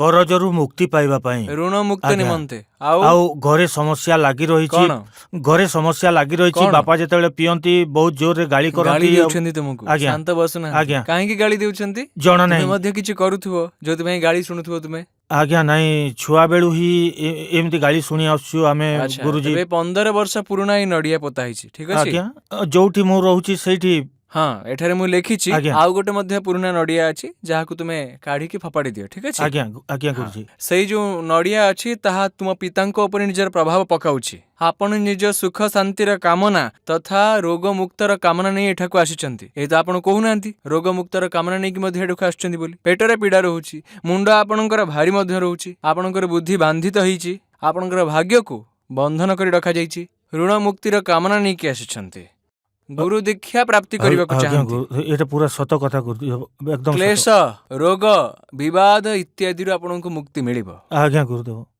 କରଜରୁ ମୁକ୍ତି ପାଇବା ପାଇଁ ଋଣ ମୁକ୍ତ ଆଜ୍ଞା। ନିମନ୍ତେ ଆଉ ଆଉ ଘରେ ସମସ୍ୟା ଲାଗି ରହିଛି କଣ ଘରେ ସମସ୍ୟା ଲାଗି ରହିଛି କଣ? ବାପା ଯେତେବେଳେ ପିଅନ୍ତି ବହୁତ ଜୋରରେ ଗାଳି ଗାଳି କରନ୍ତି ଦେଉଛନ୍ତି ତୁମକୁ, ଆଜ୍ଞା ଶାନ୍ତ ବସୁନାହାନ୍ତି। ଆଜ୍ଞା କାହିଁକି ଗାଳି ଦେଉଛନ୍ତି? ଜଣା ତୁମେ ନାହିଁ ମଧ୍ୟ କିଛି କରୁଥିବ ଯୋଉଥିପାଇଁ ଗାଳି ଶୁଣୁଥିବ ତୁମେ। ଆଜ୍ଞା ନାଇଁ ଛୁଆ ବେଳୁ ହିଁ ଏମିତି ଗାଳି ଶୁଣି ଆସୁଛୁ ଆମେ ଆଚ୍ଛା, ଗୁରୁଜୀ ତେବେ 15 ବର୍ଷ ପୁରୁଣା ଏଇ ନଡିଆ ପୋତା ହେଇଛି, ଠିକ ଅଛି। ଆଜ୍ଞା ଯୋଉଠି ମୁଁ ରହୁଛି ସେଇଠି ହଁ, ଏଠାରେ ମୁଁ ଲେଖିଛି। ଆଜ୍ଞା ଆଉ ଗୋଟେ ମଧ୍ୟ ପୁରୁଣା ନଡିଆ ଅଛି ଯାହାକୁ ତୁମେ କାଢିକି ଫୋପାଡ଼ି ଦିଅ, ଠିକ ଅଛି। ଆଜ୍ଞା ଆଜ୍ଞା ହଁ, ଗୁରୁଜୀ ସେଇ ଯୋଉ ନଡିଆ ଅଛି ତାହା ତୁମ ପିତାଙ୍କ ଉପରେ ନିଜର ପ୍ରଭାବ ପକାଉଛି। ଆପଣ ନିଜ ସୁଖ ଶାନ୍ତିର କାମନା ତଥା ରୋଗ ମୁକ୍ତର କାମନା ନେଇ ଏଠାକୁ ଆସିଛନ୍ତି। ଏଇ ତ ଆପଣ କହୁନାହାନ୍ତି ରୋଗ ମୁକ୍ତର କାମନା ନେଇକି ମଧ୍ୟ ଏଠାକୁ ଆସିଛନ୍ତି ବୋଲି। ପେଟରେ ପୀଡା ରହୁଛି, ମୁଣ୍ଡ ଆପଣଙ୍କର ଭାରି ମଧ୍ୟ ରହୁଛି, ଆପଣଙ୍କର ବୁଦ୍ଧି ବାନ୍ଧିତ ହେଇଛି, ଆପଣଙ୍କର ଭାଗ୍ୟକୁ ବନ୍ଧନ କରି ରଖାଯାଇଛି। ଋଣ ମୁକ୍ତିର କାମନା ନେଇକି ଆସିଛନ୍ତି, ଗୁରୁ ଦୀକ୍ଷା ପ୍ରାପ୍ତି କରିବାକୁ ଆଜ୍ଞା ଚାହାନ୍ତି। ଏଇଟା ପୁରା ସତ କଥା ଗୁରୁଜୀ ଏକଦମ ସତ କ୍ଲେଶ, ରୋଗ, ବିବାଦ ଇତ୍ୟାଦିରୁ ଆପଣଙ୍କୁ ମୁକ୍ତି ମିଳିବ। ଆଜ୍ଞା ଗୁରୁଦେବ